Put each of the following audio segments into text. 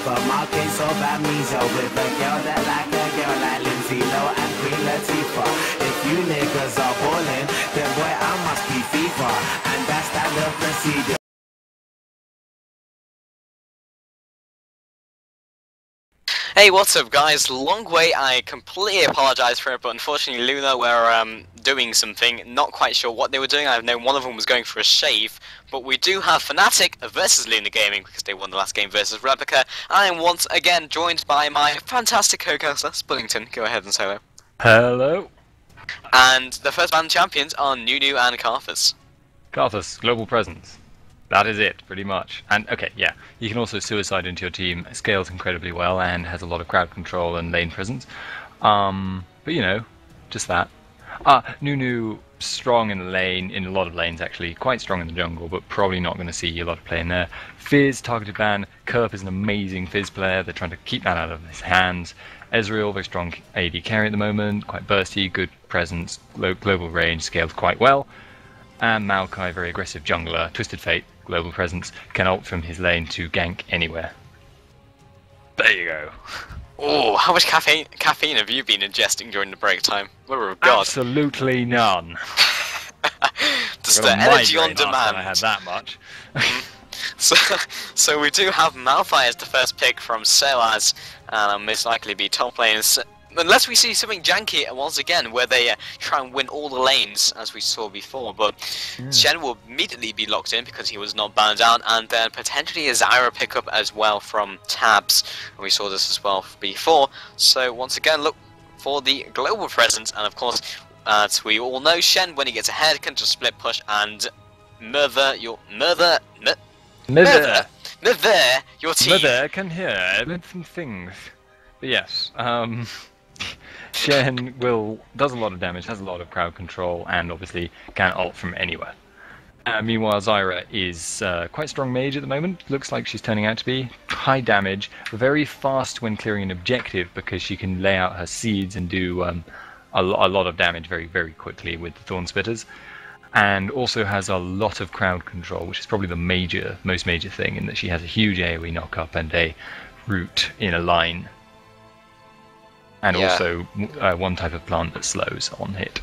supermarket of amnesia with a girl that like a girl like Lindsay Lowe and Queen Latifah. If you niggas are ballin', then boy I must be FIFA, and that's that little procedure. Hey, what's up guys? Long wait, I completely apologise for it, but unfortunately Luna were doing something, not quite sure what they were doing. I know one of them was going for a shave, but we do have Fnatic versus Luna Gaming because they won the last game versus Replica. I am once again joined by my fantastic co-caster, Spullington. Go ahead and say hello. Hello. And the first band champions are Nunu and Karthus. Karthus, global presence. That is it, pretty much. And, okay, yeah, you can also suicide into your team, scales incredibly well, and has a lot of crowd control and lane presence. But, you know, just that. Nunu, strong in the lane, in a lot of lanes actually, quite strong in the jungle, but probably not going to see a lot of play in there. Fizz, targeted ban, Kerp is an amazing Fizz player, they're trying to keep that out of his hands. Ezreal, very strong AD carry at the moment, quite bursty, good presence, global range, scales quite well. And Maokai, very aggressive jungler, Twisted Fate, global presence, can ult from his lane to gank anywhere. There you go. Oh, how much caffeine have you been ingesting during the break time? Mother of God. Absolutely none. Just energy on demand. I had that much. So we do have Malphite as the first pick from Selaz, and I'll most likely be top lane. Unless we see something janky once again, where they try and win all the lanes, as we saw before. But Shen will immediately be locked in because he was not banned out, and then potentially a Zyra pickup as well from Tabs. We saw this as well before. So once again, look for the global presence, and of course, as we all know, Shen, when he gets ahead, can just split push and murder your team. Mother can hear different things. But yes, Shen does a lot of damage, has a lot of crowd control, and obviously can ult from anywhere. Meanwhile, Zyra is quite strong mage at the moment. Looks like she's turning out to be high damage, very fast when clearing an objective because she can lay out her seeds and do a lot of damage very, very quickly with the Thorn Spitters. And also has a lot of crowd control, which is probably the most major thing, in that she has a huge AoE knock-up and a root in a line. And also one type of plant that slows on hit.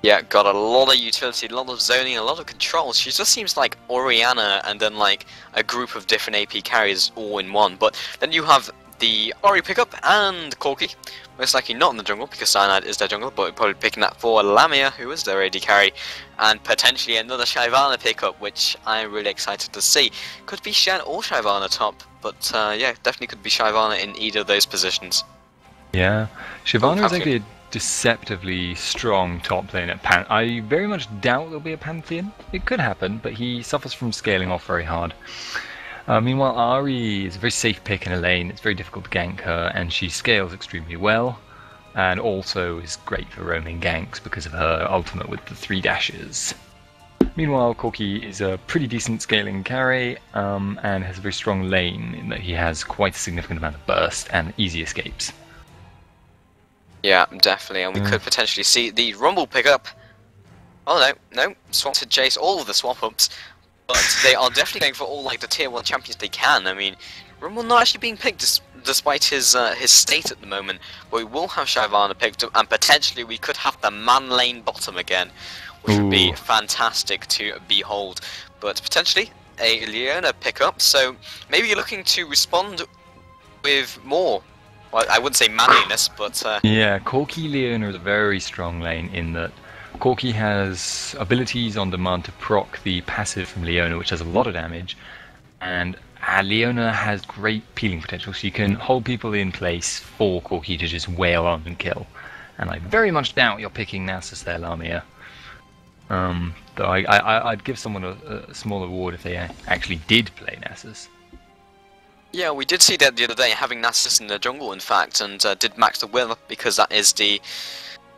Yeah, got a lot of utility, a lot of zoning, a lot of control. She just seems like Orianna and then like a group of different AP carries all in one. But then you have the Ori pickup and Corki. Most likely not in the jungle because Cyanide is their jungle, but we're probably picking that for Lamia, who is their AD carry, and potentially another Shyvana pickup, which I'm really excited to see. Could be Shen or Shyvana top, but yeah, definitely could be Shyvana in either of those positions. Yeah, Shyvana is actually a deceptively strong top lane at Pan. I very much doubt there'll be a Pantheon. It could happen, but he suffers from scaling off very hard. Meanwhile, Ahri is a very safe pick in a lane. It's very difficult to gank her, and she scales extremely well, and also is great for roaming ganks because of her ultimate with the 3 dashes. Meanwhile, Corki is a pretty decent scaling carry, and has a very strong lane in that he has quite a significant amount of burst and easy escapes. Yeah, definitely, and we could potentially see the Rumble pickup. Oh no, swap to Jace, all of the swap-ups. But they are definitely going for all like the tier 1 champions they can. I mean, Rumble not actually being picked despite his state at the moment. But we will have Shyvana picked up, and potentially we could have the man lane bottom again, which would be fantastic to behold. But potentially a Leona pickup, so maybe you're looking to respond with more. Well, I wouldn't say manliness, but yeah, Corki Leona is a very strong lane in that Corki has abilities on demand to proc the passive from Leona, which does a lot of damage, and Leona has great peeling potential. She can hold people in place for Corki to just wail on and kill. And I very much doubt you're picking Nasus there, Lamia. Though I'd give someone a small reward if they actually did play Nasus. Yeah, we did see that the other day, having Nasus in the jungle, in fact, and did max the will because that is the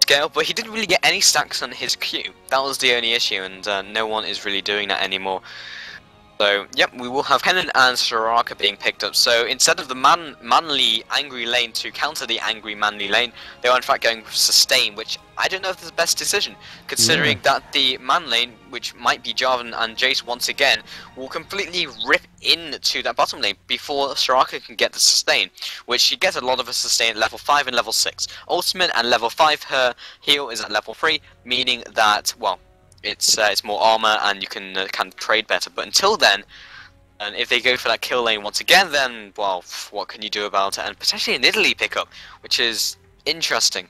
scale, but he didn't really get any stacks on his Q. That was the only issue, and no one is really doing that anymore. So, yep, we will have Kennen and Soraka being picked up. So instead of the manly angry lane to counter the angry manly lane, they are in fact going with sustain, which I don't know if is the best decision, considering that the man lane, which might be Jarvan and Jace once again, will completely rip into that bottom lane before Soraka can get the sustain, which she gets a lot of a sustain at level 5 and level 6. Ultimate and level 5, her heal is at level 3, meaning that, well, it's more armor and you can trade better. But until then, and if they go for that kill lane once again, then well, what can you do about it? And potentially an Italy pickup, which is interesting.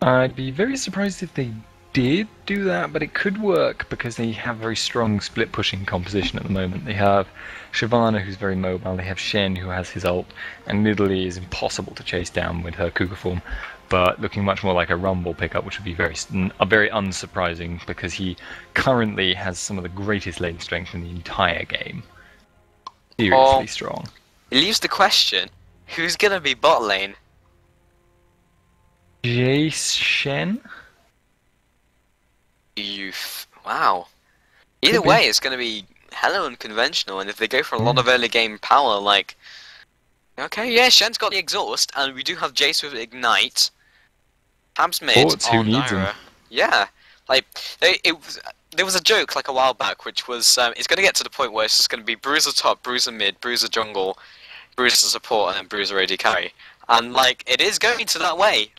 I'd be very surprised if they did do that, but it could work because they have very strong split pushing composition at the moment. They have Shyvana, who's very mobile, they have Shen, who has his ult, and Nidalee is impossible to chase down with her Cougar form, but looking much more like a Rumble pickup, which would be very unsurprising because he currently has some of the greatest lane strength in the entire game. Seriously strong. It leaves the question, who's gonna be bot lane? Jace Shen? Wow. Either way, it's gonna be hella unconventional, and if they go for a lot of early game power, like... Okay, yeah, Shen's got the exhaust, and we do have Jace with Ignite. Tabs mid who needs him? Yeah, like there was a joke like a while back, which was it's going to get to the point where it's just going to be Bruiser top, Bruiser mid, Bruiser jungle, Bruiser support, and then Bruiser AD carry. And like it is going to that way.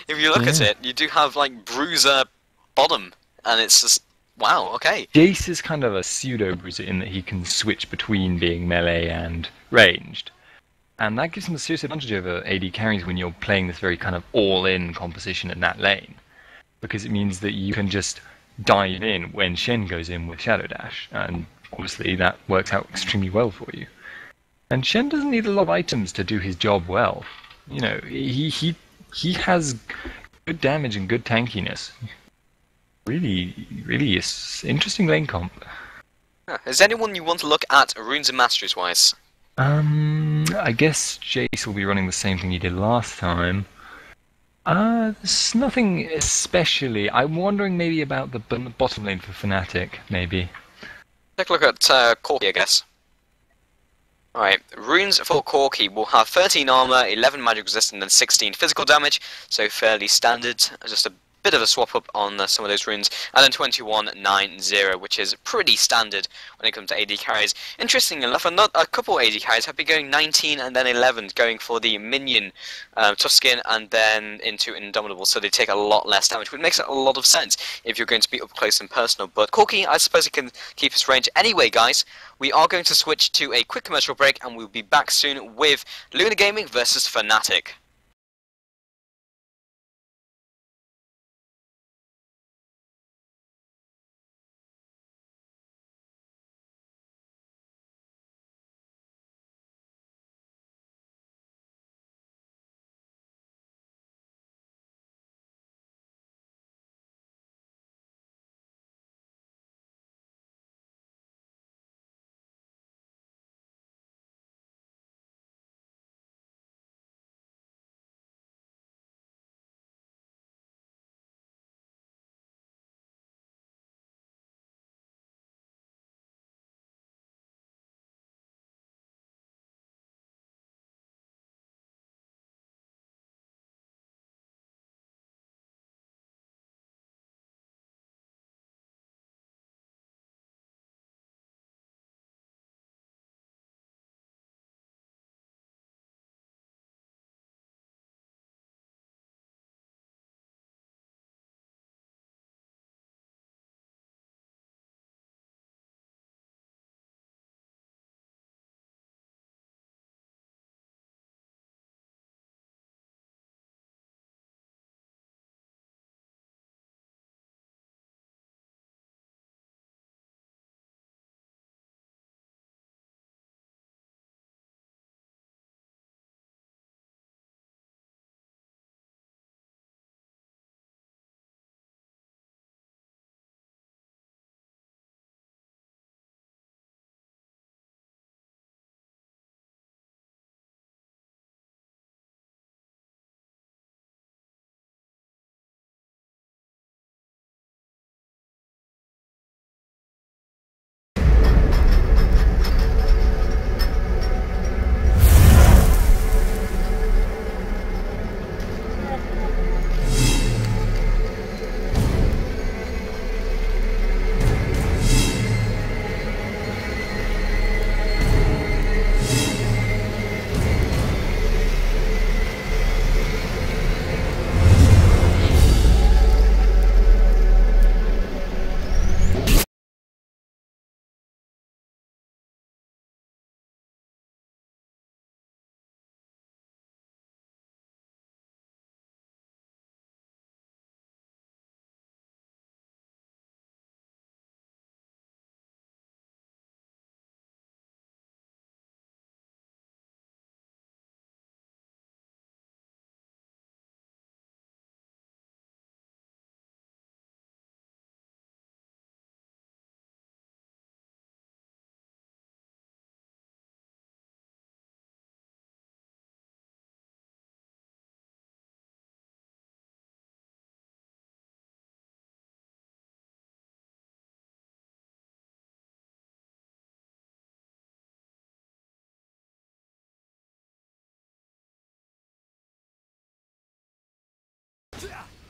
If you look at it, you do have like Bruiser bottom, and it's just wow. Okay. Jace is kind of a pseudo Bruiser in that he can switch between being melee and ranged. And that gives him a serious advantage over AD carries when you're playing this very kind of all-in composition in that lane. Because it means that you can just dive in when Shen goes in with Shadow Dash. And obviously that works out extremely well for you. And Shen doesn't need a lot of items to do his job well. You know, he has good damage and good tankiness. Really is interesting lane comp. Is there anyone you want to look at runes and masteries wise? I guess Jace will be running the same thing he did last time. There's nothing especially. I'm wondering maybe about the bottom lane for Fnatic, maybe. Take a look at Corki, I guess. Alright, runes for Corki will have 13 armor, 11 magic resistance, and 16 physical damage, so fairly standard. Just a bit of a swap up on some of those runes, and then 21-9-0, which is pretty standard when it comes to AD carries. Interestingly enough, a couple AD carries have been going 19 and then 11, going for the minion tough skin and then into Indomitable, so they take a lot less damage, which makes a lot of sense if you're going to be up close and personal. But Corki, I suppose he can keep his range. Anyway, guys, we are going to switch to a quick commercial break, and we'll be back soon with Luna Gaming versus Fnatic.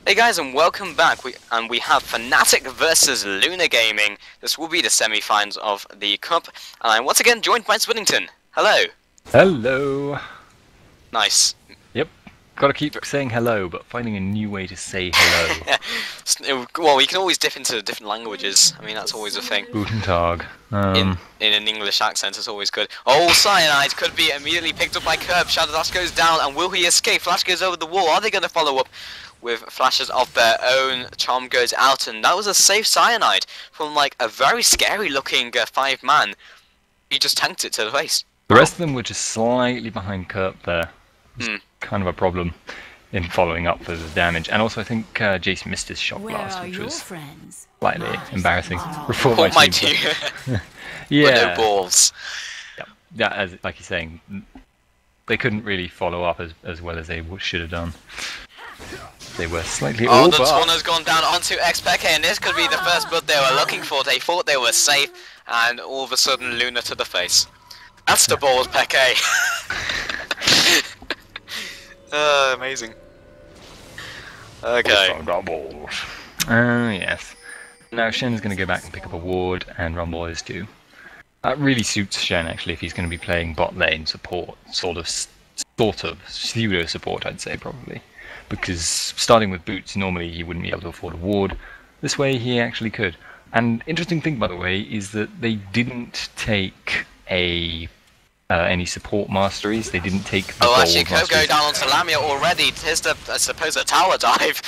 Hey guys, and welcome back. We have Fnatic versus Luna Gaming. This will be the semi-finals of the cup, and I'm once again joined by Swinington. Hello. Hello. Nice. Yep. Gotta keep saying hello, but finding a new way to say hello. Well, we can always dip into different languages. I mean, that's always a thing. Guten Tag. In an English accent, it's always good. Oh, Cyanide could be immediately picked up by Curb. Shadow Dash goes down, and will he escape? Flash goes over the wall. Are they going to follow up with flashes of their own? Charm goes out, and that was a safe Cyanide from like a very scary looking 5-man. He just tanked it to the face. The rest of them were just slightly behind Kurt there. Kind of a problem in following up for the damage. And also I think Jason missed his shot blast, which was slightly embarrassing. For my team. Yeah. With no balls. Yeah, as like you're saying, they couldn't really follow up as well as they should have done. They were slightly over. Oh, the one has gone down onto Xpeke, and this could be the first blood they were looking for. They thought they were safe, and all of a sudden Luna to the face. That's the balls, Peke. Amazing. Okay. Yes. Now Shen's going to go back and pick up a ward, and Rumble is too. That really suits Shen actually if he's going to be playing bot lane support, sort of pseudo support, I'd say probably, because starting with boots normally he wouldn't be able to afford a ward. This way he actually could. And interesting thing by the way is that they didn't take any support masteries. They didn't take the gold actually, Curve masteries. go down onto Lamia already. Here's the, I suppose, a tower dive.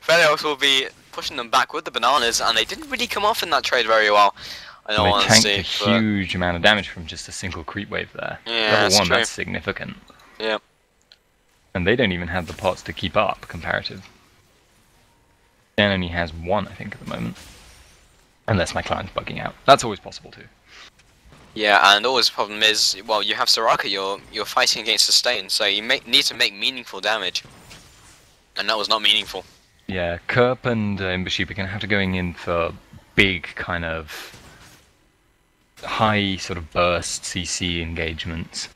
Felios will be pushing them back with the bananas, and they didn't really come off in that trade very well. I know, they tanked a huge amount of damage from just a single creep wave there. Yeah, Level 1, that's significant. Yeah. And they don't even have the pots to keep up, comparative. Dan only has 1, I think, at the moment. Unless my client's bugging out. That's always possible too. Yeah, and always the problem is, well, you have Soraka, you're fighting against sustain, so you need to make meaningful damage. And that was not meaningful. Yeah, Kerp and Imbersheep are going to have to going in for big kind of high sort of burst CC engagements.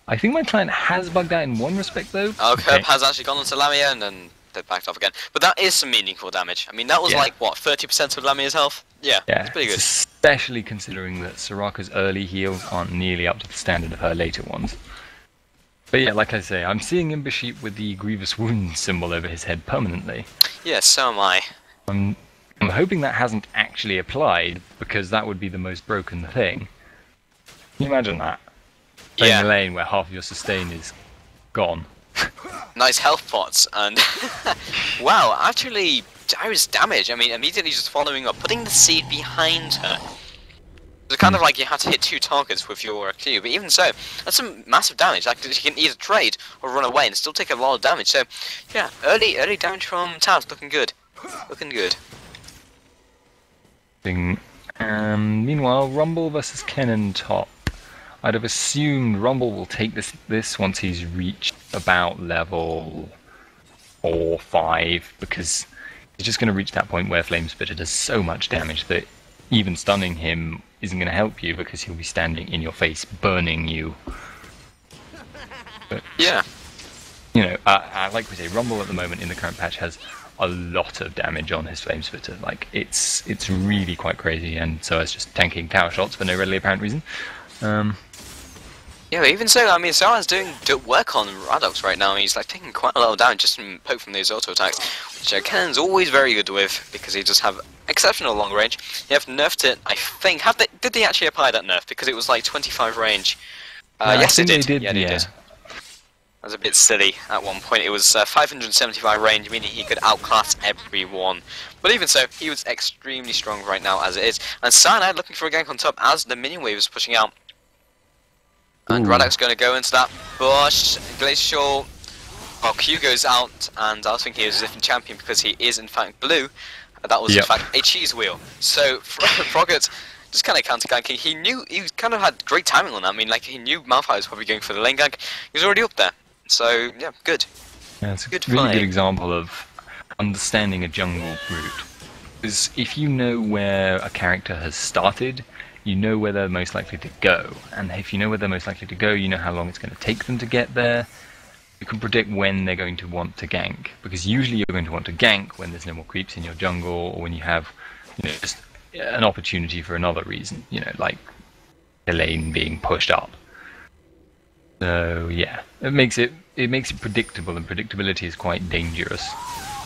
I think my client has bugged out in one respect though. Oh, Kerp has actually gone onto Lamia and then they backed off again. But that is some meaningful damage. I mean, that was like, what, 30% of Lamia's health? Yeah, it's pretty good. Especially considering that Soraka's early heals aren't nearly up to the standard of her later ones. But yeah, like I say, I'm seeing Imbersheep with the grievous wound symbol over his head permanently. Yeah, so am I. I'm hoping that hasn't actually applied, because that would be the most broken thing. Can you imagine that? Playing a lane where half of your sustain is gone. Nice health pots, and wow, actually, Gyro's damage. I mean, immediately just following up, putting the seed behind her. It's kind of like you have to hit 2 targets with your Q, but even so, that's some massive damage. Like, you can either trade or run away and still take a lot of damage. So, yeah, early damage from Taz, looking good. Looking good. Meanwhile, Rumble versus Kennen top. I'd have assumed Rumble will take this once he's reached about level 4, 5, because he's just going to reach that point where Flame Spitter does so much damage that even stunning him isn't going to help you, because he'll be standing in your face, burning you. But, yeah. You know, like we say, Rumble at the moment in the current patch has a lot of damage on his Flame Spitter. Like, it's really quite crazy, and so it's just tanking tower shots for no readily apparent reason. Yeah, but even so, I mean, Zara's doing work on Radox right now. He's like taking quite a lot of damage just from poke from those auto attacks, which Kennen's always very good with, because he just have exceptional long range. They have nerfed it, I think. Did they actually apply that nerf? Because it was like 25 range. Yes, they did. Yeah, they did. That was a bit silly at one point. It was 575 range, meaning he could outclass everyone. But even so, he was extremely strong right now as it is. And Cyanide looking for a gank on top as the minion wave is pushing out. And Radak's going to go into that bush. Glacial. Well, Q goes out, and I was thinking he was a different champion because he is in fact blue. That was in fact a cheese wheel. So Frogget just kind of counter ganking. He kind of had great timing on that. I mean, like, he knew Malphite was probably going for the lane gank. He was already up there. So yeah, good. Yeah, it's a really good example of understanding a jungle route. Because if you know where a character has started, you know where they're most likely to go. And if you know where they're most likely to go, you know how long it's going to take them to get there. you can predict when they're going to want to gank, because usually you're going to want to gank when there's no more creeps in your jungle, or when you have, just an opportunity for another reason, like the lane being pushed up. So yeah, it makes it predictable, and predictability is quite dangerous.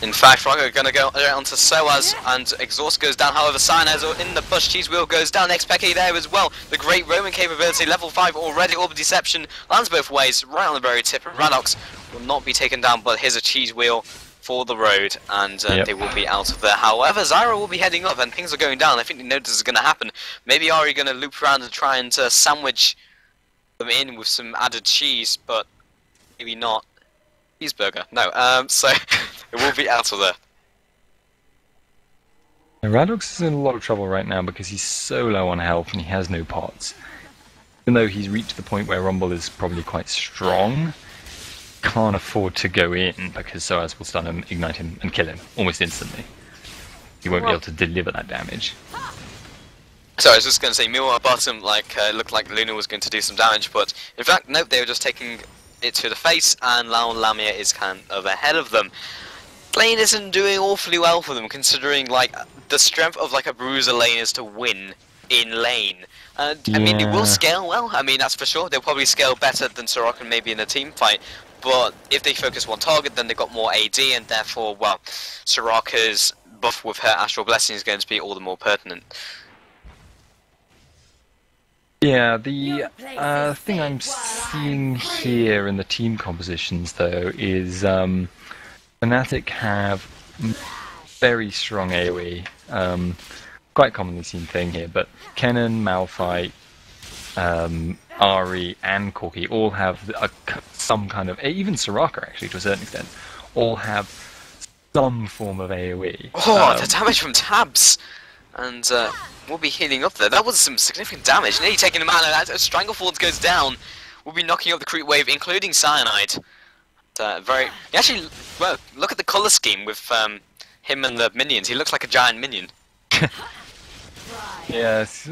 In fact, Frogger going to go onto Soaz, and Exhaust goes down. However, Cyanide in the push. Cheese Wheel goes down. Expeke there as well. The great roaming capability, level 5 already. Orb Deception lands both ways, right on the very tip. And Radox will not be taken down, but here's a Cheese Wheel for the road, and they will be out of there. However, Zyra will be heading up, and things are going down. I think they know this is going to happen. Maybe Ari going to loop around and try and sandwich them in with some added cheese, but maybe not. Cheeseburger. No, so it will be out of there. Radox is in a lot of trouble right now because he's so low on health and he has no pots. Even though he's reached the point where Rumble is probably quite strong, can't afford to go in because Soaz will stun him, ignite him, and kill him almost instantly. He won't be able to deliver that damage. So I was just going to say, meanwhile bottom looked like Luna was going to do some damage, but in fact, nope, they were just taking it to the face, and Lamia is kind of ahead of them. Lane isn't doing awfully well for them, considering the strength of a bruiser lane is to win in lane. And I mean, it will scale well. I mean, that's for sure. They'll probably scale better than Soraka maybe in a team fight. But if they focus one target, then they've got more AD, and therefore, well, Soraka's buff with her Astral Blessing is going to be all the more pertinent. Yeah, the thing I'm seeing here in the team compositions, though, is Fnatic have very strong AoE. Quite commonly seen thing here, but Kennen, Malphite, Ari, and Corki all have some kind of, even Soraka actually to a certain extent, all have some form of AoE. Oh, the damage from tabs! And we'll be healing up there. That was some significant damage. Nearly taking him out. As Stranglefords goes down, we'll be knocking up the creep wave, including Cyanide. Actually, well, look at the colour scheme with him and the minions. He looks like a giant minion. Yes,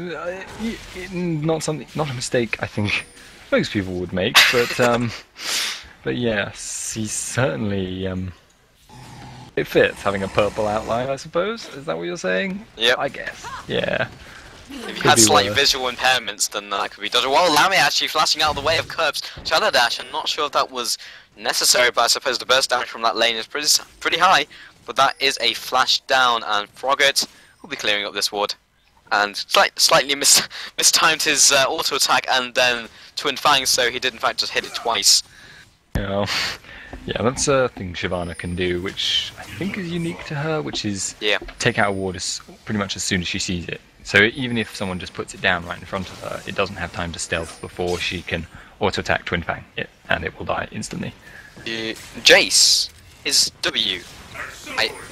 not a mistake I think most people would make, but yes, he's certainly it fits having a purple outline, I suppose. Is that what you're saying? Yeah, I guess. Yeah. If you had slight visual impairments, then that could be dodged. Well, Lamia actually flashing out of the way of Curb's Shadow Dash. I'm not sure if that was necessary, but I suppose the burst damage from that lane is pretty high. But that is a flash down, and Frogget will be clearing up this ward. And slightly mistimed his auto attack and then Twin Fang, so he did in fact just hit it twice. Yeah, that's a thing Shyvana can do, which I think is unique to her, which is take out a ward pretty much as soon as she sees it. So even if someone just puts it down right in front of her, it doesn't have time to stealth before she can auto-attack Twin Fang it, and it will die instantly. Jace, his W,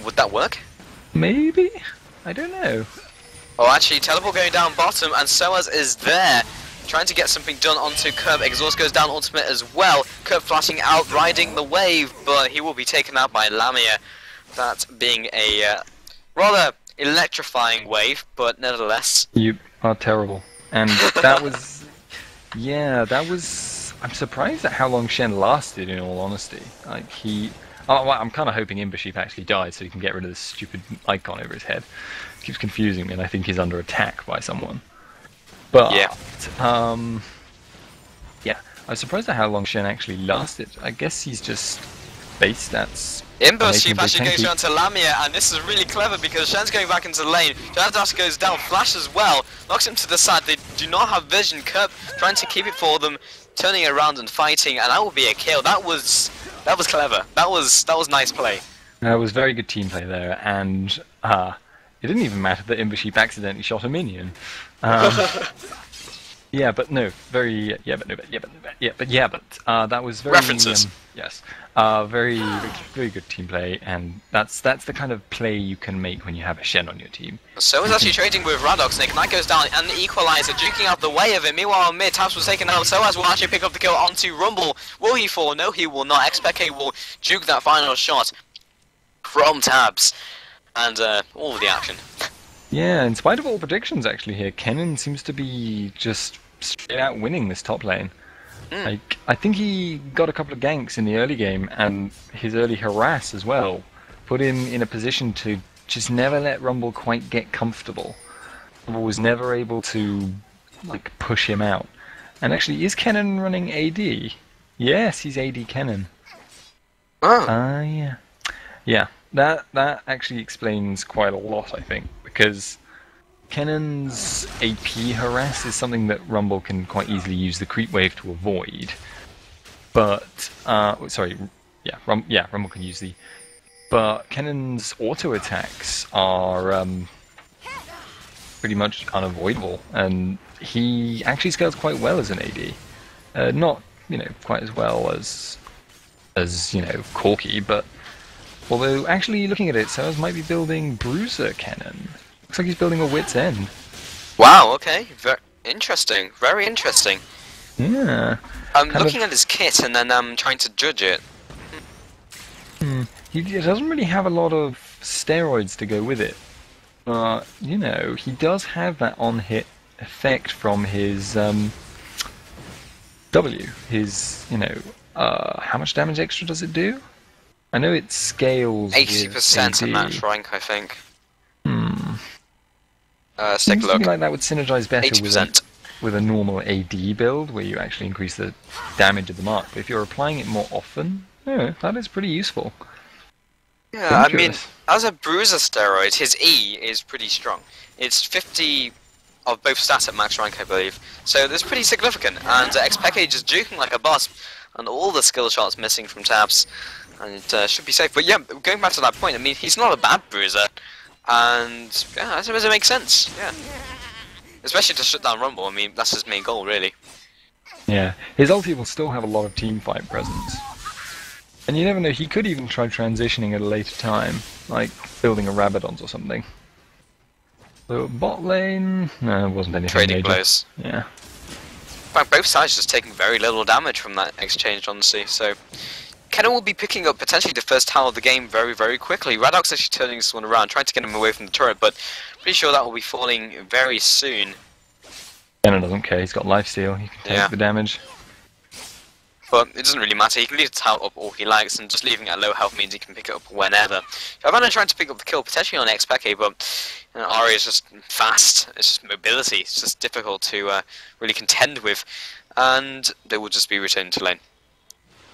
would that work? Maybe? I don't know. Oh, actually, teleport going down bottom, and Soaz is there. Trying to get something done onto Curb. Exhaust goes down ultimate as well. Curb flashing out, riding the wave, but he will be taken out by Lamia. That being a rather electrifying wave, but nevertheless. You are terrible. And that was... yeah, that was... I'm surprised at how long Shen lasted, in all honesty. Well, I'm kind of hoping Imbersheep actually dies so he can get rid of this stupid icon over his head. It keeps confusing me, and I think he's under attack by someone. But, yeah, I was surprised at how long Shen actually lasted. I guess he's just base stats. Imbersheep actually goes down to Lamia, and this is really clever because Shen's going back into the lane. Jadash goes down, Flash as well, knocks him to the side. They do not have vision. Curb trying to keep it for them, turning around and fighting, and that will be a kill. That was clever. That was nice play. That was very good team play there, and it didn't even matter that Imbersheep accidentally shot a minion. Yeah, but no, very that was very references. Yes, very good team play, and that's the kind of play you can make when you have a Shen on your team. So is actually trading with Radox. Nick Knight goes down, and the Equalizer duking out the way of it. Meanwhile, mid Taps was taken out. So as will actually pick up the kill onto Rumble. Will he fall? No, he will not. Expeke will juke that final shot from Tabs, and all of the action. Yeah, in spite of all predictions actually here, Kennen seems to be just straight out winning this top lane. Like, I think he got a couple of ganks in the early game, and his early harass as well put him in a position to just never let Rumble quite get comfortable. Rumble was never able to like push him out. And actually, is Kennen running AD? Yes, he's AD Kennen. Oh. Yeah. Yeah, that actually explains quite a lot, I think, because Kennen's AP harass is something that Rumble can quite easily use the creep wave to avoid. But Rumble can use the. But Kennen's auto attacks are pretty much unavoidable, and he actually scales quite well as an AD. Not quite as well as Corky, but although actually looking at it, Saz might be building Bruiser Kennen. Looks like he's building a Wit's End. Wow, okay. Very interesting. Very interesting. Yeah. I'm looking at his kit and then I'm trying to judge it. He doesn't really have a lot of steroids to go with it. But, he does have that on-hit effect from his W. His, how much damage extra does it do? I know it scales 80% at match rank, I think. Let's Seems take a look. to me like that would synergize better 80%. with a normal AD build, where you actually increase the damage of the mark. But if you're applying it more often, that is pretty useful. Yeah, I mean, as a bruiser steroid, his E is pretty strong. It's 50 of both stats at max rank, I believe. So that's pretty significant. And Xpeke just juking like a boss, and all the skill shots missing from tabs. And it should be safe. But yeah, going back to that point, I mean, he's not a bad bruiser. And yeah, I suppose it makes sense. Yeah, especially to shut down Rumble. I mean, that's his main goal, really. Yeah, his ulti will still have a lot of teamfight presence, and you never know. He could even try transitioning at a later time, like building a Rabadons or something. So bot lane, no, it wasn't anything Trading major. blows. Yeah. In fact, both sides just taking very little damage from that exchange, honestly. So Kennen will be picking up potentially the first tower of the game very, very quickly. Radok's actually turning this one around, trying to get him away from the turret, but pretty sure that will be falling very soon. Kennen doesn't care, he's got lifesteal, he can take the damage. But it doesn't really matter, he can leave the tower up all he likes, and just leaving it at low health means he can pick it up whenever. Havana trying to pick up the kill, potentially on Xpeke, but Ari is just fast, it's just mobility, it's just difficult to really contend with, and they will just be returned to lane.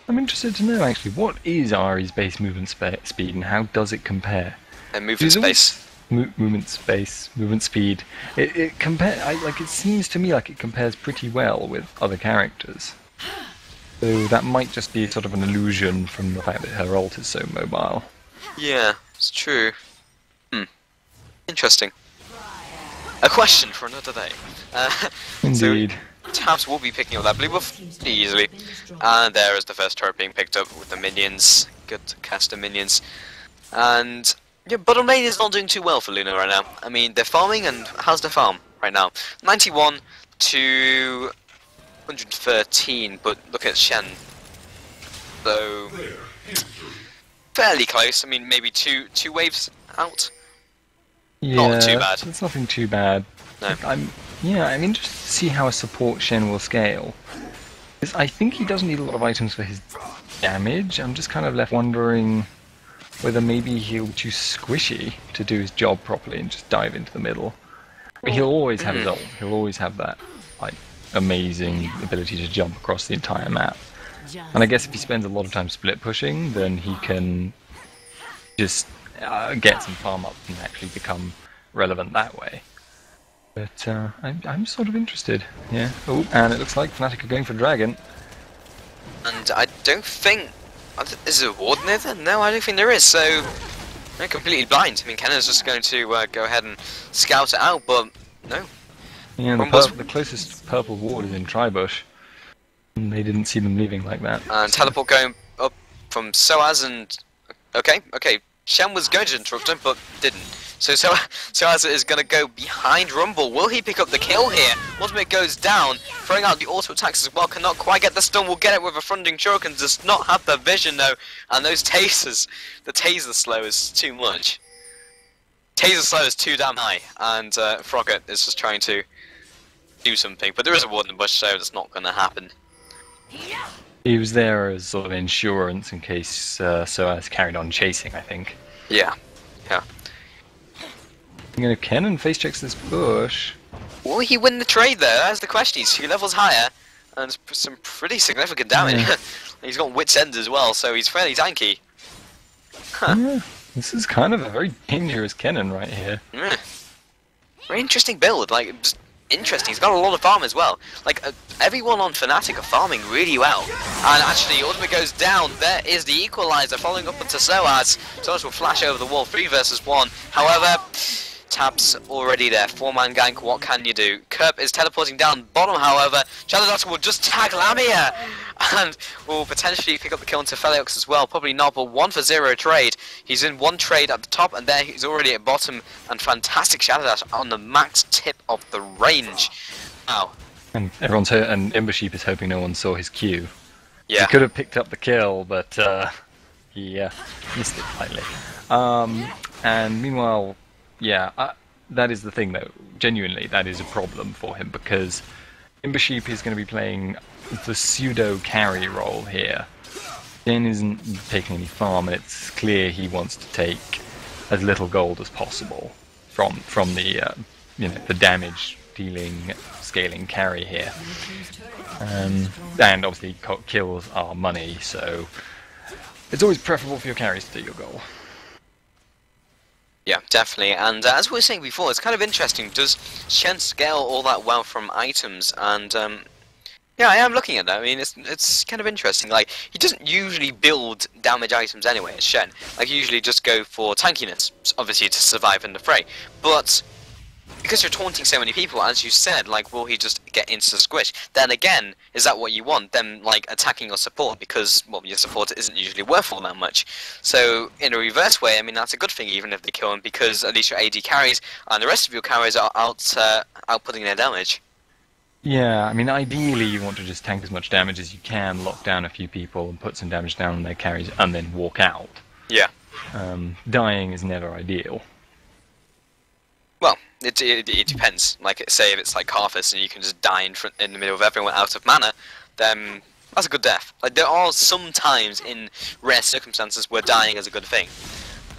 I'm interested to know, actually, what is Ari's base movement speed, and how does it compare? Movement space. Movement speed. It seems to me like it compares pretty well with other characters. So that might just be sort of an illusion from the fact that her ult is so mobile. Yeah, it's true. Interesting. A question for another day. Indeed. So, Tabs will be picking up that blue buff pretty easily. And there is the first turret being picked up with the minions. Good caster minions. And yeah, bottom lane is not doing too well for Luna right now. I mean, they're farming, and how's their farm right now? 91 to 113, but look at Shen. So fairly close. I mean, maybe two waves out. Yeah, not too bad. It's nothing too bad. No. I'm interested to see how a support Shen will scale. Because I think he doesn't need a lot of items for his damage. I'm just kind of left wondering whether maybe he'll choose Squishy to do his job properly and just dive into the middle. But he'll always have his ult. He'll always have that amazing ability to jump across the entire map. And I guess if he spends a lot of time split pushing, then he can just get some farm up and actually become relevant that way. But I'm sort of interested. Yeah. Oh, and it looks like Fnatic are going for Dragon. And I don't think... Is there a ward near there? No, I don't think there is, so... They're completely blind. I mean, Kennen's just going to go ahead and scout it out, but no. Yeah, the closest purple ward is in Tribush. And they didn't see them leaving like that. And teleport going up from Soaz and... Okay. Shen was going to interrupt him, but didn't. So Soaz is going to go behind Rumble. Will he pick up the kill here? Ultimate goes down, throwing out the auto attacks as well. Cannot quite get the stun. Will get it with a fronding choke and does not have the vision though. And those tasers, the taser slow is too much. Taser slow is too damn high, and Frogget is just trying to do something. But there is a ward in the bush, so that's not going to happen. He was there as sort of insurance in case Soaz carried on chasing, I think. Yeah. Yeah. I'm gonna Kennen face checks this bush. Will he win the trade though? That's the question. He's 2 levels higher, and some pretty significant damage. Yeah. He's got Wit's End as well, so he's fairly tanky. Huh. Yeah, this is kind of a very dangerous Kennen right here. Yeah. Very interesting build, like, just interesting. He's got a lot of farm as well. Like, everyone on Fnatic are farming really well. And actually, ultimate goes down. There is the equalizer following up onto Soaz. Soaz will flash over the wall, 3 versus 1. However, Tab's already there. 4-man gank, what can you do? Kerp is teleporting down bottom, however. Shadowdata will just tag Lamia and will potentially pick up the kill into Feliox as well. Probably not, but 1 for 0 trade. He's in 1 trade at the top, and there he's already at bottom. And fantastic Shadowdash on the max tip of the range. Wow. And everyone's and Ember Sheep is hoping no one saw his Q. Yeah. He could have picked up the kill, but he missed it slightly. And meanwhile, yeah, that is the thing though. Genuinely, that is a problem for him because Ember Sheep is going to be playing the pseudo carry role here. Jen isn't taking any farm, and it's clear he wants to take as little gold as possible from the the damage dealing scaling carry here. And obviously kills are money, so it's always preferable for your carries to do your goal. Yeah, definitely. And as we were saying before, it's kind of interesting. Does Shen scale all that well from items? And yeah, I am looking at that. I mean, it's kind of interesting. Like, he doesn't usually build damage items anyway, as Shen. Like, he usually just go for tankiness, obviously to survive in the fray. But because you're taunting so many people, as you said, like, will he just get into squish? Then again, is that what you want? Them, like, attacking your support because, well, your support isn't usually worth all that much. So, in a reverse way, I mean, that's a good thing even if they kill him, because at least your AD carries and the rest of your carries are outputting their damage. Yeah, I mean, ideally you want to just tank as much damage as you can, lock down a few people, and put some damage down on their carries, and then walk out. Yeah. Dying is never ideal. Well, it depends. Like, say if it's like Carthus and you can just die in the middle of everyone out of mana, then that's a good death. Like, there are some times in rare circumstances where dying is a good thing,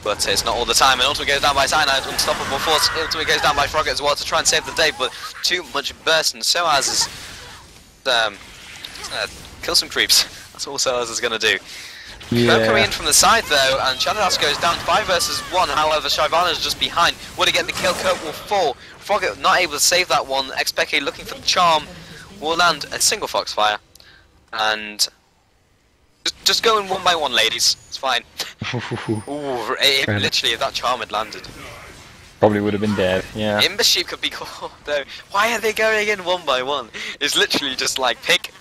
but it's not all the time. And Ultimate goes down by Cyanide, Unstoppable Force. Ultimate goes down by Frogget as well to try and save the day, but too much burst, and Soaz is kill some creeps. That's all Soaz is gonna do. Yeah. Coming in from the side though, and Shadowdash goes down 5 versus 1, however Shyvana is just behind. Would he get the kill? Kurt will fall. Frogget not able to save that one. XPK looking for the charm. Will land a single Foxfire. And just going 1 by 1, ladies. It's fine. Ooh, literally if that charm had landed. Probably would have been dead, yeah. Ember Sheep could be cool though. Why are they going in 1 by 1? It's literally just like pick.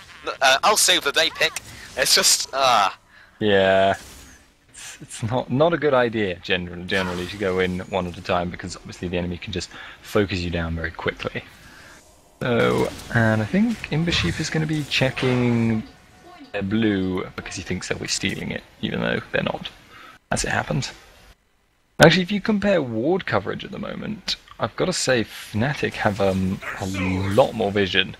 I'll save the day, pick. It's just Yeah, it's not a good idea generally to go in one at a time, because obviously the enemy can just focus you down very quickly. So, and I think Ember Sheep is going to be checking their blue because he thinks they'll be stealing it, even though they're not, as it happens. Actually, if you compare ward coverage at the moment, I've got to say Fnatic have a lot more vision.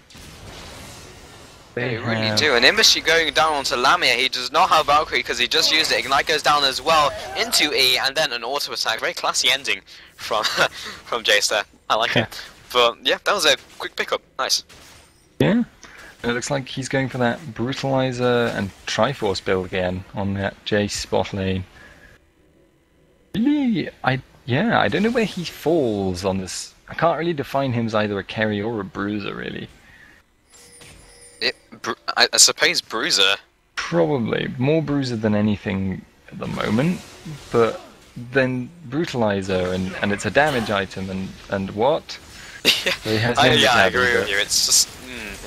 They really do. And Ember Sheep going down onto Lamia, he does not have Valkyrie because he just used it. Ignite goes down as well into E, and then an auto attack. Very classy ending from from Jace there. I like it. But yeah, that was a quick pickup. Nice. Yeah. And it looks like he's going for that Brutalizer and Triforce build again on that Jace bot lane. Really, I don't know where he falls on this. I can't really define him as either a carry or a bruiser, really. I suppose bruiser. Probably more bruiser than anything at the moment, but then Brutalizer and it's a damage item and what? Yeah, I agree with you. It's just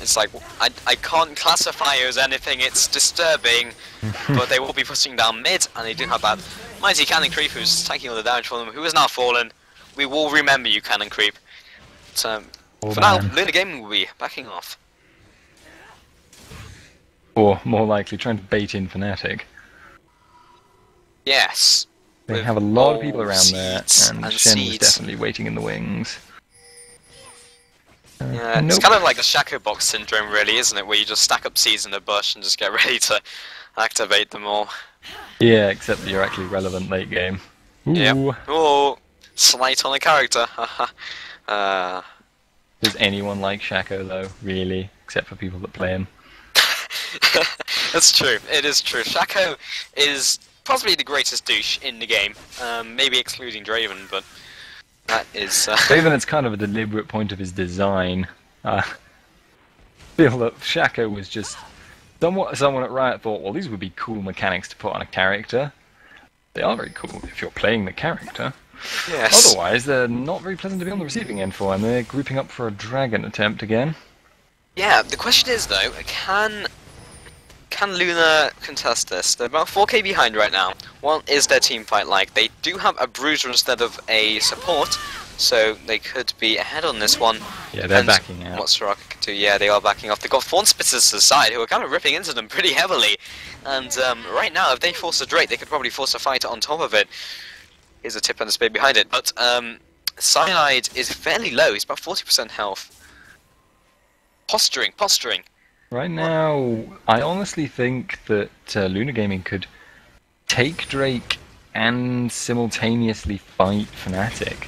it's like I can't classify it as anything. It's disturbing, but they will be pushing down mid, and they do have that mighty Cannon Creep who's taking all the damage from them, who is now fallen. We will remember you, Cannon Creep. But, for now, Luna Gaming will be backing off. Or, more likely, trying to bait in Fnatic. Yes. They have a lot of people around there, and and Shen was definitely waiting in the wings. Yeah, it's kind of like the Shaco box syndrome, really, isn't it? Where you just stack up seeds in a bush and just get ready to activate them all. Yeah, except that you're actually relevant late game. Ooh. Yep. Oh, slight on a character. Does anyone like Shaco though? Really, except for people that play him. That's true. It is true. Shaco is possibly the greatest douche in the game. Maybe excluding Draven, but that is. Draven, it's kind of a deliberate point of his design. I feel that Shaco was just someone at Riot thought, well, these would be cool mechanics to put on a character. They are very cool if you're playing the character. Yes. Otherwise, they're not very pleasant to be on the receiving end for, and they're grouping up for a dragon attempt again. Yeah, the question is though, can Luna contest this? They're about 4k behind right now. What is their team fight like? They do have a bruiser instead of a support, so they could be ahead on this one. Yeah, they're backing out. What Soraka can do, yeah, they are backing off. They've got Thorn Spitters to the side who are kind of ripping into them pretty heavily. And right now, if they force a Drake, they could probably force a fight on top of it. Here's a tip and a spade behind it. But Cyanide is fairly low, he's about 40% health. Posturing. Right now, I honestly think that Luna Gaming could take Drake and simultaneously fight Fnatic.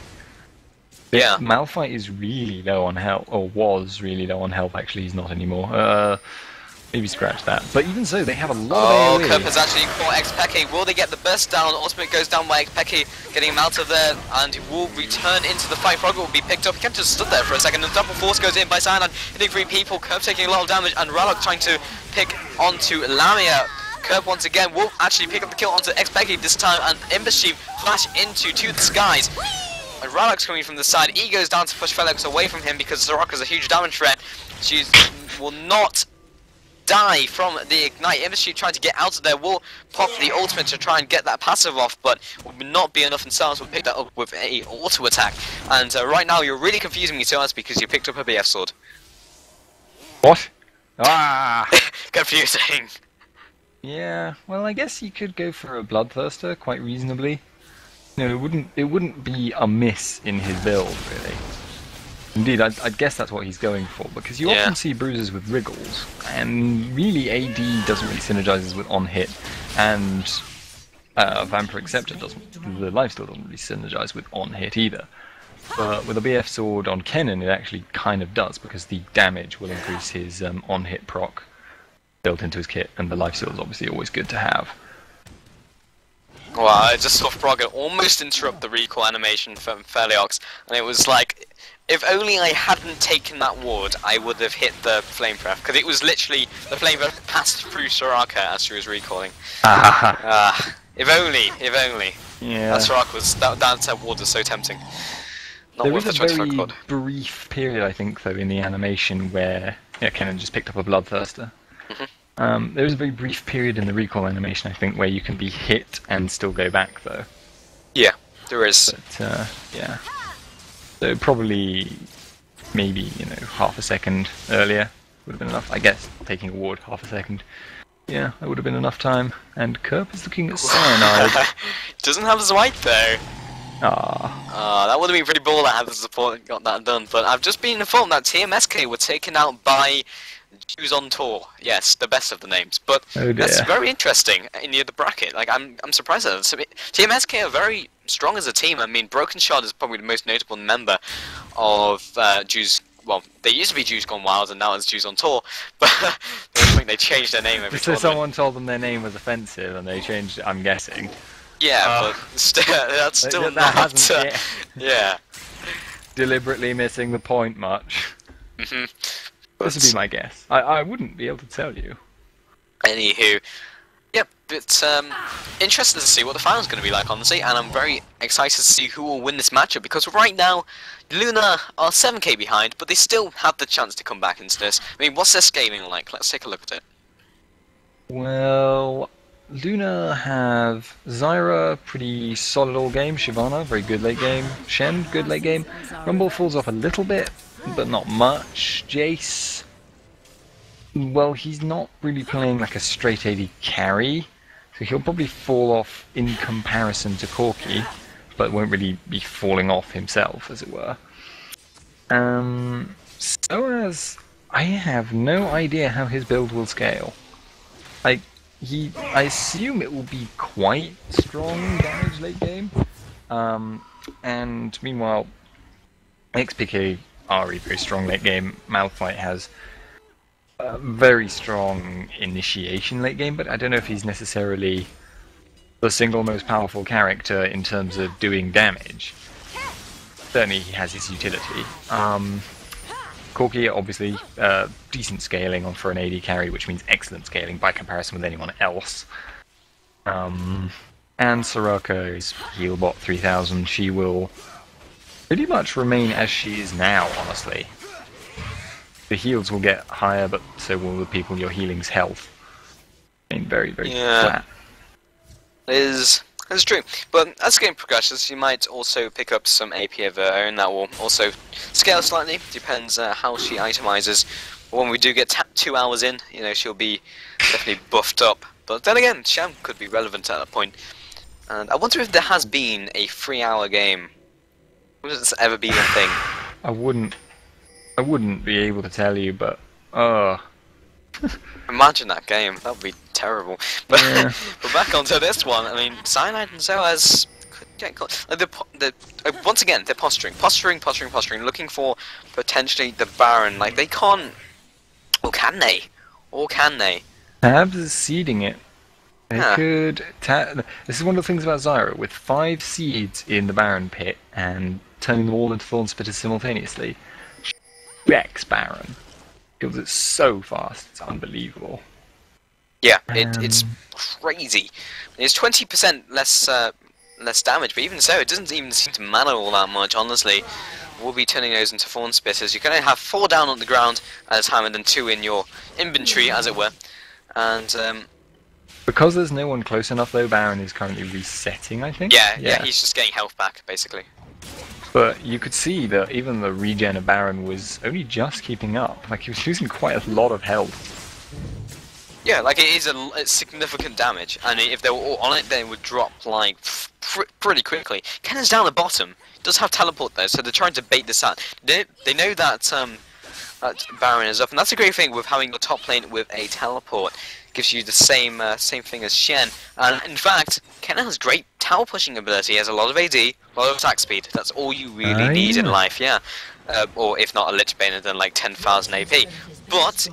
Yeah. Malphite is really low on health, or was really low on health, actually he's not anymore. Maybe scratch that. But even so, they have a lot of AoE. Kerp has actually caught Xpeke. Will they get the burst down? Ultimate goes down by Xpeke, getting him out of there, and he will return into the fight. Frogger will be picked up. He kind of just stood there for a second, and double force goes in by Cyanide, hitting 3 people. Kerp taking a lot of damage, and Ralok trying to pick onto Lamia. Kerp once again will actually pick up the kill onto Xpeke this time, and Embassy flash to the skies. And Ralok's coming from the side. E goes down to push Felix away from him because Soraka's a huge damage threat. She will not die from the ignite. Embassy trying to get out of there will pop the ultimate to try and get that passive off, but will not be enough, and Silence will pick that up with a auto attack. And right now you're really confusing me, Silence, because you picked up a BF sword. What? Ah! Confusing. Yeah, well, I guess you could go for a Bloodthirster quite reasonably. No, it wouldn't be a miss in his build, really. Indeed, I'd guess that's what he's going for, because you often see bruisers with wriggles, and really AD doesn't really synergizes with on-hit, and Vampire Acceptor doesn't, the lifesteal doesn't really synergize with on-hit either. But with a BF sword on Kennen, it actually kind of does, because the damage will increase his on-hit proc built into his kit, and the lifesteal is obviously always good to have. Well, I just saw Frogger almost interrupt the recoil animation from Feliox, and it was like, if only I hadn't taken that ward, I would have hit the flame breath, because it was literally, the flame breath passed through Soraka as she was recoiling. If only. Yeah. That Soraka was, that ward was so tempting. Not There worth was the a 25 very quad. brief period, I think, though, in the animation where Kennen just picked up a Bloodthirster. There was a very brief period in the recoil animation, I think, where you can be hit and still go back, though. Yeah, there is. But, yeah. So probably, maybe, half a second earlier would have been enough. I guess taking a ward half a second. Yeah, that would have been enough time. And Kerp is looking at Cyanide. Doesn't have his white though. Ah. That would have been pretty baller had the support got that done. But I've just been informed that TMSK were taken out by Jews on Tour. Yes, the best of the names. But that's very interesting in the bracket. Like I'm surprised at that. TMSK are very strong as a team. I mean, Broken Shard is probably the most notable member of Jews. Well, they used to be Jews Gone Wild, and now it's Jews on Tour. But I think they changed their name every So tournament. someone told them their name was offensive, and they changed it, I'm guessing. Yeah, but that's still not. Yeah. Deliberately missing the point much. This would be my guess. I wouldn't be able to tell you. Anywho, yep, it's interesting to see what the final's going to be like, honestly, and I'm very excited to see who will win this matchup, because right now, Luna are 7k behind, but they still have the chance to come back into this. I mean, what's their scaling like? Let's take a look at it. Well, Luna have Zyra, pretty solid all game, Shyvana, very good late game, Shen, good late game, Rumble falls off a little bit, but not much, Jace, well, he's not really playing like a straight AD carry, so he'll probably fall off in comparison to Corki, but won't really be falling off himself, as it were. SOAS, I have no idea how his build will scale. I assume it will be quite strong damage late game. And meanwhile, XPK Ari very strong late game. Malphite has very strong initiation late game, but I don't know if he's necessarily the single most powerful character in terms of doing damage. Certainly he has his utility. Corki, obviously, decent scaling for an AD carry, which means excellent scaling by comparison with anyone else. And Soraka is healbot 3000. She will pretty much remain as she is now, honestly. The heals will get higher, but so will the people you're healing's health. I mean, very, very flat. It's true, but as the game progresses, you might also pick up some AP of her own that will also scale slightly. Depends how she itemizes. When we do get 2 hours in, you know, she'll be definitely buffed up. But then again, Sham could be relevant at that point. And I wonder if there has been a 3-hour game. Has this ever been a thing? I wouldn't be able to tell you, but imagine that game. That would be terrible. But yeah. but back onto this one. I mean, Cyanide and Zoas could get caught. Once again, they're posturing, looking for potentially the Baron. Like they can't, or can they? Or can they? Tabs is seeding it. They could. This is one of the things about Zyra. With 5 seeds in the Baron pit and turning them all into Thorn Spitters simultaneously, wrecks Baron. Kills it so fast, it's unbelievable. Yeah, it's crazy. It's 20% less damage, but even so, it doesn't even seem to matter all that much, honestly. We'll be turning those into Thorn Spitters. You can only have 4 down on the ground at a time and then 2 in your inventory, as it were. And because there's no one close enough, though, Baron is currently resetting, I think? Yeah, he's just getting health back, basically. But you could see that even the regen of Baron was only just keeping up. Like, he was losing quite a lot of health. Yeah, like, it is a significant damage, and if they were all on it, they would drop, like, pretty quickly. Kennen's down the bottom. Does have teleport, though, so they're trying to bait this out. They know that, that Baron is up, and that's a great thing with having your top lane with a teleport. Gives you the same thing as Shen, and in fact, Kennen has great tower pushing ability. He has a lot of AD, a lot of attack speed. That's all you really need in life, yeah. Or if not a Lich Bane, then like 10,000 AP. But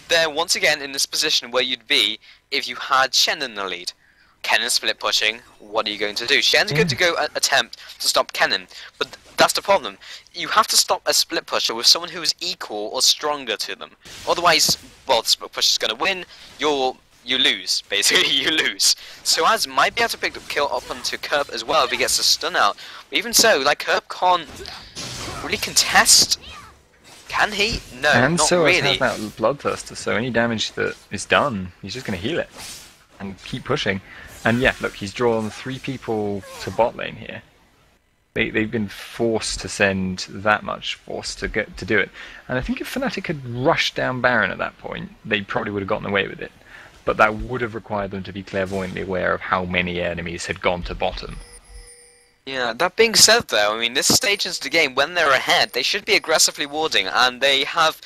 they're once again in this position where you'd be if you had Shen in the lead. Kennen split pushing. What are you going to do? Shen's going to go attempt to stop Kennen, but that's the problem. You have to stop a split pusher with someone who is equal or stronger to them. Otherwise, well, the split pusher's going to win. You lose, basically. You lose. So Az might be able to pick the kill up onto Kerp as well if he gets a stun out. But even so, like Kerp can't really contest. Can he? No, and not so really. has that Bloodthirster, so any damage that is done, he's just going to heal it and keep pushing. And yeah, look, he's drawn 3 people to bot lane here. They've been forced to send that much force to do it. And I think if Fnatic had rushed down Baron at that point, they probably would have gotten away with it. But that would have required them to be clairvoyantly aware of how many enemies had gone to bottom. Yeah, that being said though, I mean, this stage into the game, when they're ahead, they should be aggressively warding, and they have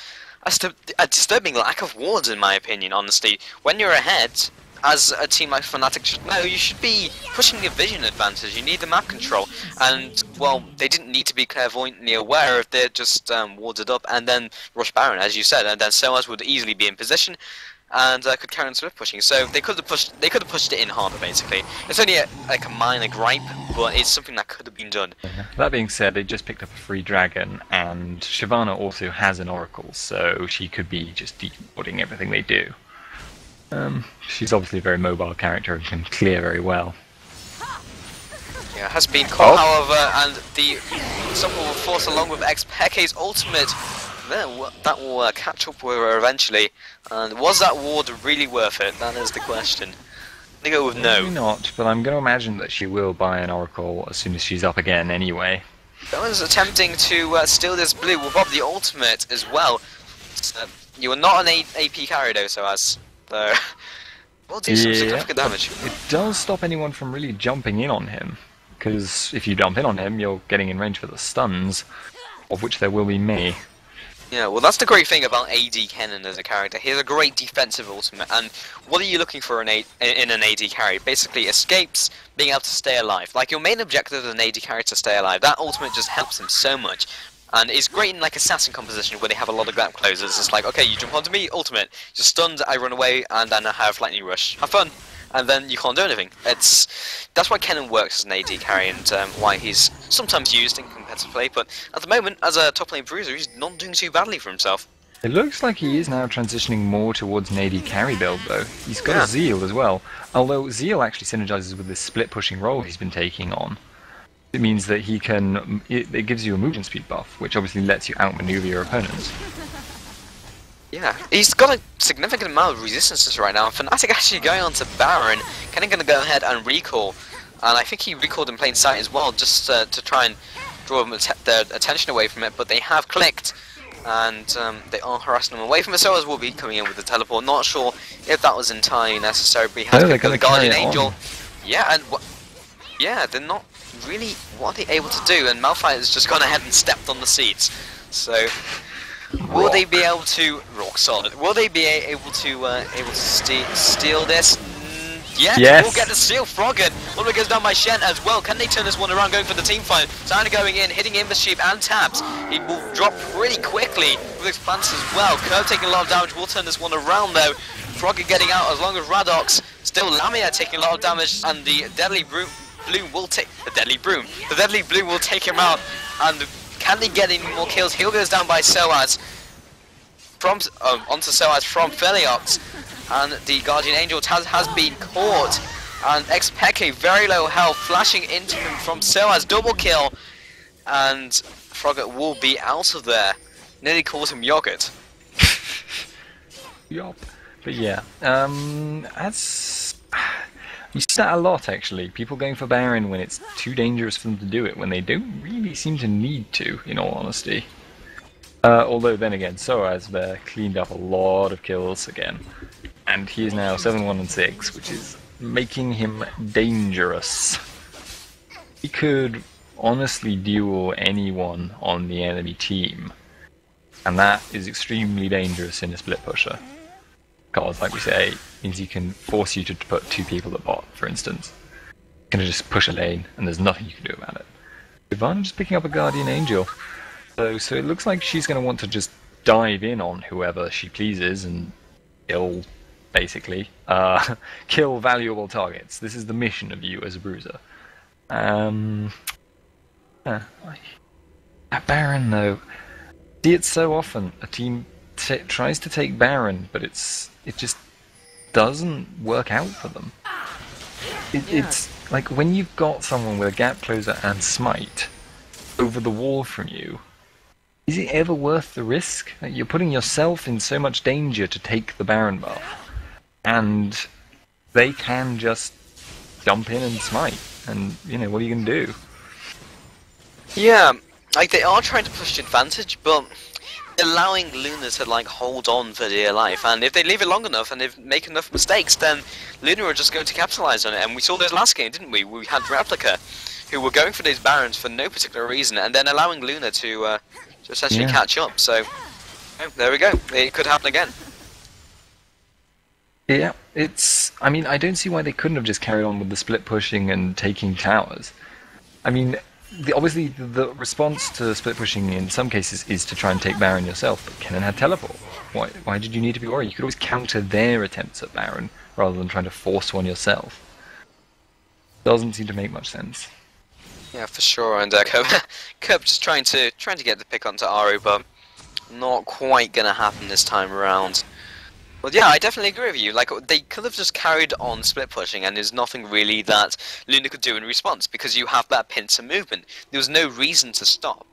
a disturbing lack of wards in my opinion, honestly. When you're ahead, as a team like Fnatic should know, you should be pushing your vision advantage. You need the map control, and well, they didn't need to be clairvoyantly aware if they're just warded up and then rush Baron, as you said, and then Soaz would easily be in position and could carry on swift pushing. So they could have pushed it in harder, basically. It's only like a minor gripe, but it's something that could have been done. That being said, they just picked up a free dragon, and Shyvana also has an oracle, so she could be just deporting everything they do. She's obviously a very mobile character and can clear very well. Yeah, has been caught, however, and the unstoppable force along with XPK's ultimate, that will catch up with her eventually. And was that ward really worth it? That is the question. I go with no. Maybe not, but I'm going to imagine that she will buy an oracle as soon as she's up again anyway. Someone's attempting to steal this blue with Bob the ultimate as well. You are not an AP carry though, so as... will do some significant damage. It does stop anyone from really jumping in on him, because if you jump in on him, you're getting in range for the stuns, of which there will be many. Yeah, well that's the great thing about AD Kennen as a character. He has a great defensive ultimate, and what are you looking for in an AD carry? Basically escapes, being able to stay alive. Like your main objective as an AD carry is to stay alive. That ultimate just helps him so much. And it's great in like assassin composition where they have a lot of gap closers. It's like, okay, you jump onto me, ultimate, you're stunned, I run away, and then I have lightning rush. Have fun! And then you can't do anything. That's why Kennen works as an AD carry, and why he's sometimes used in competitive play, but at the moment, as a top lane bruiser, he's not doing too badly for himself. It looks like he is now transitioning more towards an AD carry build, though. He's got a Zeal as well, although Zeal actually synergizes with this split pushing role he's been taking on. It means that he can... It gives you a movement speed buff, which obviously lets you outmaneuver your opponents. Yeah, he's got a significant amount of resistances right now. Fnatic actually going on to Baron, kind of going to go ahead and recall. And I think he recalled in plain sight as well, just to try and draw their attention away from it. But they have clicked, and they are harassing them away from it. So as will be coming in with the teleport. Not sure if that was entirely necessary, but he has to pick the Guardian Angel. Yeah, and yeah, they're not really what are they able to do, and Malphite has just gone ahead and stepped on the seats. So will they be able to rock solid? Will they be able to steal this? Yeah, yes. We'll get the steal. Froggen. Ultimate goes down by Shen as well. Can they turn this one around, going for the team fight? Sana going in, hitting in Mischief and Tabs. He will drop pretty quickly with his plants as well. Curve taking a lot of damage. We'll turn this one around though. Froggen getting out as long as Radox. Still Lamia taking a lot of damage, and the Deadly Bloom will take the Deadly Bloom. The Deadly Bloom will take him out, and can they get any more kills? Heal goes down by Soaz. Onto Soaz from Feliox, and the Guardian Angel has been caught, and Xpeke very low health, flashing into him from Soaz, double kill, and Froggen will be out of there. Nearly caught him yogurt. Yup. But yeah, you see that a lot actually. People going for Baron when it's too dangerous for them to do it, when they don't really seem to need to, in all honesty. Although then again, Soaz there cleaned up a lot of kills again. And he is now 7-1-6, which is making him dangerous. He could honestly duel anyone on the enemy team. And that is extremely dangerous in a split pusher. Because, like we say, means he can force you to put 2 people at bot, for instance. You can just push a lane, and there's nothing you can do about it. Ivana is picking up a Guardian Angel. So it looks like she's going to want to just dive in on whoever she pleases and kill, basically. Kill valuable targets. This is the mission of you as a bruiser. At Baron, though, see it so often. A team tries to take Baron, but it just doesn't work out for them. It's like when you've got someone with a gap closer and smite over the wall from you, is it ever worth the risk? Like, you're putting yourself in so much danger to take the Baron buff, and they can just jump in and smite, and you know, what are you going to do? Yeah, like they are trying to push the advantage, but allowing Luna to like hold on for dear life, and if they leave it long enough and they make enough mistakes, then Luna are just going to capitalize on it. And we saw this last game, didn't we? We had Replica, who were going for these Barons for no particular reason, and then allowing Luna to essentially catch up. So there we go. It could happen again. Yeah, I mean, I don't see why they couldn't have just carried on with the split pushing and taking towers. I mean, obviously the response to split pushing in some cases is to try and take Baron yourself, but Kennen had teleport. Why did you need to be worried? You could always counter their attempts at Baron rather than trying to force one yourself. Doesn't seem to make much sense. Yeah, for sure. And Kerb just trying to get the pick onto Aru, but not quite gonna happen this time around. Well, yeah, I definitely agree with you. Like, they could have just carried on split pushing, and there's nothing really that Luna could do in response, because you have that pincer movement. There was no reason to stop.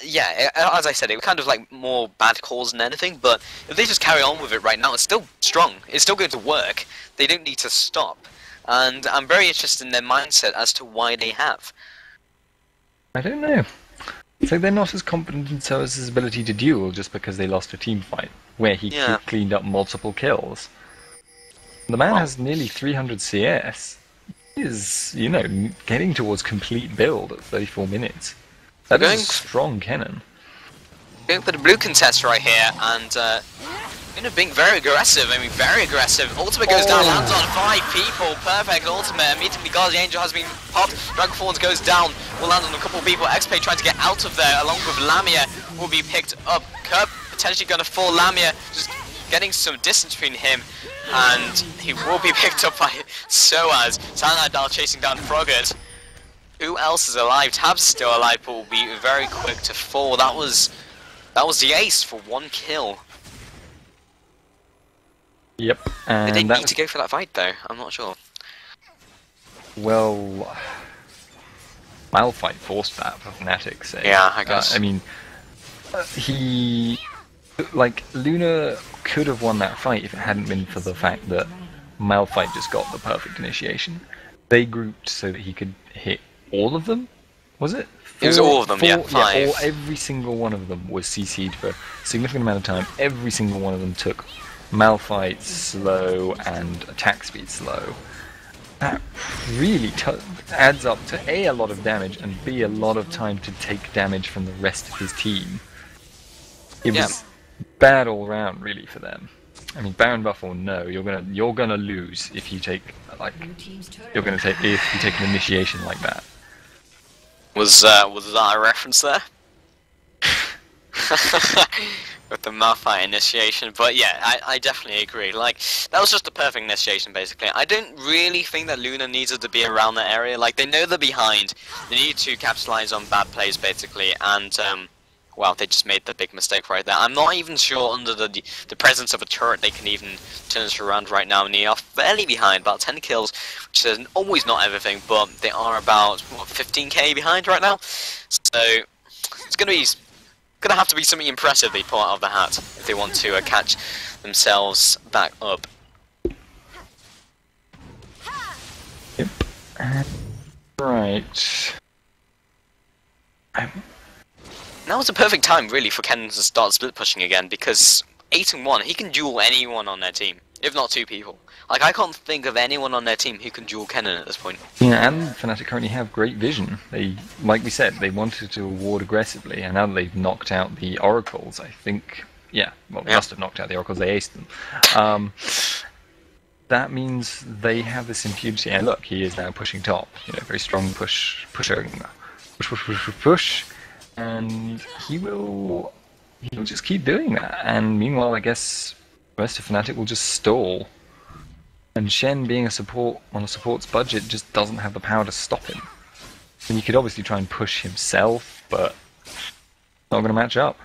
Yeah, as I said, it was kind of like more bad calls than anything, but if they just carry on with it right now, it's still strong. It's still going to work. They don't need to stop. And I'm very interested in their mindset as to why they have. I don't know. So they're not as confident in Soaz's ability to duel just because they lost a team fight, where he cleaned up multiple kills. The man has nearly 300 CS. He is, you know, getting towards complete build at 34 minutes. That is a strong Kennen. Going for the blue contest right here, and being very aggressive. I mean, very aggressive. Ultimate goes down, lands on 5 people. Perfect ultimate. Immediately, Guardian Angel has been popped. Dragon Thorns goes down. Will land on a couple of people. XP trying to get out of there, along with Lamia will be picked up. Kerb potentially going to fall. Lamia just getting some distance between him, and he will be picked up by Soaz. Sanadal chasing down Frogget. Who else is alive? Tab's still alive, but will be very quick to fall. That was the ace for 1 kill. Yep. And did they need to go for that fight though? I'm not sure. Well, Malphite forced that for Fnatic's sake. Yeah, I guess. I mean, Luna could have won that fight if it hadn't been for the fact that Malphite just got the perfect initiation. They grouped so that he could hit all of them. Was it? It was all of them, yeah, 5. Yeah, every single one of them was CC'd for a significant amount of time. Every single one of them took Malphite slow and attack speed slow. That really adds up to A lot of damage, and B, a lot of time to take damage from the rest of his team. It was bad all round, really, for them. I mean, Baron buff or no, you're gonna lose if you take if you take an initiation like that. Was that a reference there? With the Malphite initiation, but yeah, I definitely agree. Like, that was just a perfect initiation, basically. I don't really think that Luna needed to be around that area. Like, they know they're behind. They need to capitalize on bad plays, basically, and well, they just made the big mistake right there. I'm not even sure under the presence of a turret they can even turn this around right now, and they are fairly behind, about 10 kills, which is always not everything, but they are about, what, 15k behind right now? So, it's gonna have to be something impressive they pull out of the hat if they want to catch themselves back up. Yep. Right. Now is the perfect time, really, for Ken to start split pushing again, because 8-1, he can duel anyone on their team, if not 2 people. Like, I can't think of anyone on their team who can duel Kennen at this point. Yeah, and Fnatic currently have great vision. They, like we said, they wanted to ward aggressively, and now that they've knocked out the Oracles, I think, they must have knocked out the Oracles, they aced them. That means they have this impunity, and look, he is now pushing top, very strong push, and he will just keep doing that, and meanwhile, I guess the rest of Fnatic will just stall. And Shen, being on a support's budget, just doesn't have the power to stop him. And you could obviously try and push himself, but not going to match up.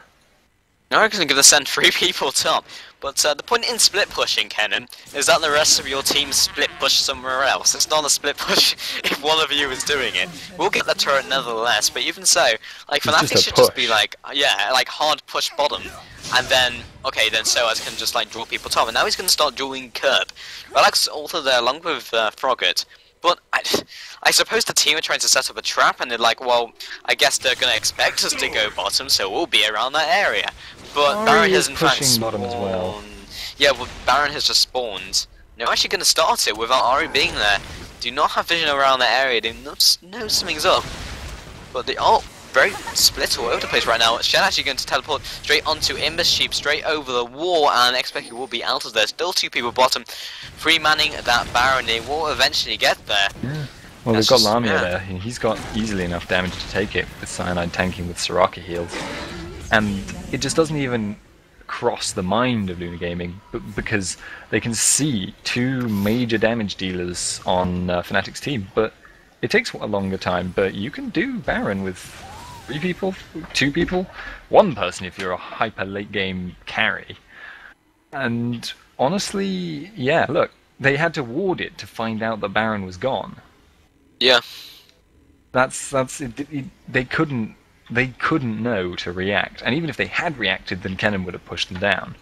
I reckon I'm going to send 3 people top, but the point in split pushing, Kennen, is that the rest of your team split push somewhere else. It's not a split push if one of you is doing it. We'll get the turret nevertheless, but even so, like, Fnatic should just be like, hard push bottom. And then, then Soaz can just draw people top, and now he's going to start drawing Kerb. Relax also there along with Frogget, but I suppose the team are trying to set up a trap, and they're like, well, I guess they're going to expect us to go bottom, so we'll be around that area. But Baron has in fact spawned. Bottom as well. Yeah, well, Baron has just spawned. They're actually going to start it without Ari being there. Do not have vision around that area, they know something's up. But they are very split all over the place right now. Shen actually going to teleport straight onto Imbus Sheep, straight over the wall, and expect will be out of there. Still 2 people bottom, 3 manning that Baron. They will eventually get there. Yeah. Well, they've got Lamia there. He's got easily enough damage to take it with Cyanide tanking with Soraka heals. And it just doesn't even cross the mind of Luna Gaming, because they can see 2 major damage dealers on Fnatic's team, but it takes a longer time. But you can do Baron with 3 people, 2 people, 1 person if you're a hyper late game carry. And honestly, yeah, look, they had to ward it to find out that Baron was gone. Yeah. That's it. They couldn't know to react, and even if they had reacted, then Kennen would have pushed them down.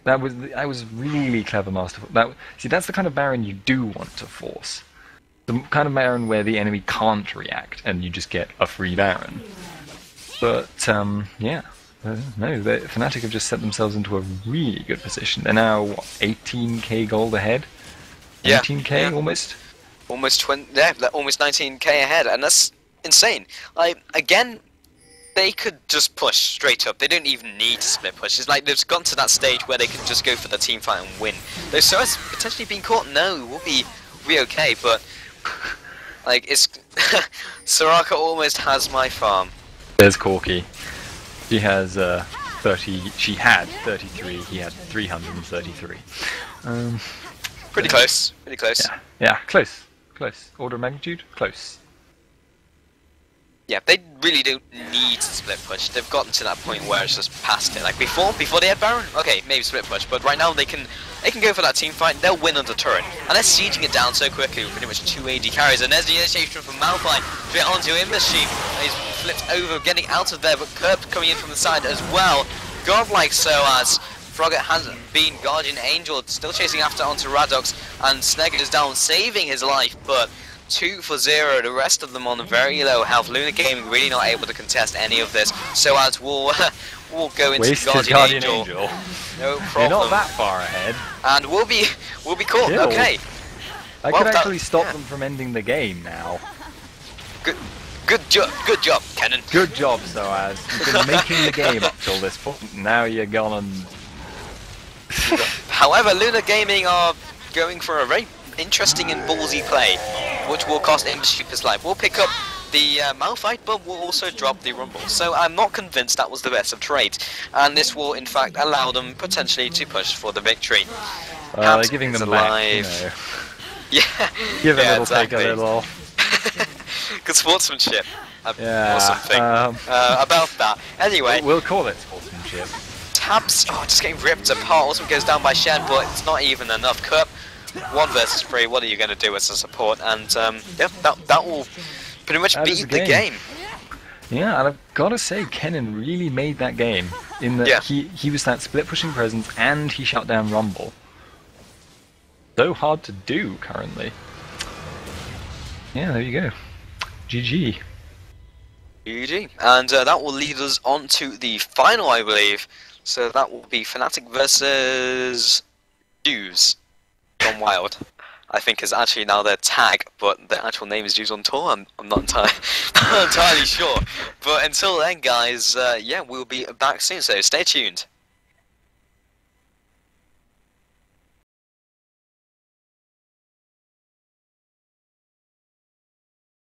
That was really clever, masterful. That's the kind of Baron you do want to force. The kind of Baron where the enemy can't react, and you just get a free Baron. But no, Fnatic have just set themselves into a really good position. They're now what, 18k gold ahead. 18k almost. Almost 20. Yeah, they're almost 19k ahead, and that's insane. Like, again, they could just push straight up. They don't even need to split push. It's like they've gotten to that stage where they can just go for the team fight and win. Though Soa's potentially being caught, no, we'll be okay, but like it's Soraka almost has my farm. There's Corky. He has 30. She had 33. He had 333. Pretty close. Pretty close. Yeah. Yeah. Close. Close. Order of magnitude. Close. Yeah, they really don't need to split push. They've gotten to that point where it's just past it. Like before they had Baron, okay, maybe split push, but right now they can go for that team fight. They'll win under turret, and they're sieging it down so quickly with pretty much 2 AD carries. And there's the initiation from Malphite straight onto Imbashim. He's flipped over, getting out of there, but Kerb coming in from the side as well. Godlike Soaz. Frogger has been Guardian Angel, still chasing after onto Radox, and Snegger is down, saving his life, but 2 for 0, the rest of them on very low health. Luna Gaming really not able to contest any of this. Soaz will go into Guardian Angel. No problem. You're not that far ahead. And we'll be caught. Kill. Okay. I could actually stop them from ending the game now. Good job, Kennen. Good job, Soaz. You've been making the game up till this point. Now you're gone and. However, Luna Gaming are going for a very interesting and ballsy play, which will cost Imbashim his life. We'll pick up the Malphite, but we'll also drop the Rumble. So I'm not convinced that was the best of trades, and this will in fact allow them potentially to push for the victory. They're giving them back, you know. Yeah. Give a little, exactly. Take a little. Good sportsmanship. Yeah. Or something. About that. Anyway. We'll call it sportsmanship. Tabs, just getting ripped apart. Also goes down by Shen, but it's not even enough. Kerp, 1 versus 3. What are you going to do as a support? And yeah, that will pretty much beat the game. Yeah, and I've got to say, Kennen really made that game. In that he was that split pushing presence, and he shut down Rumble. So hard to do currently. Yeah, there you go. GG. GG. And that will lead us on to the final, I believe. So that will be Fnatic versus Jews. Gone Wild, I think is actually now their tag, but the actual name is Jews on Tour. I'm not entirely sure. But until then, guys, yeah, we'll be back soon, so stay tuned.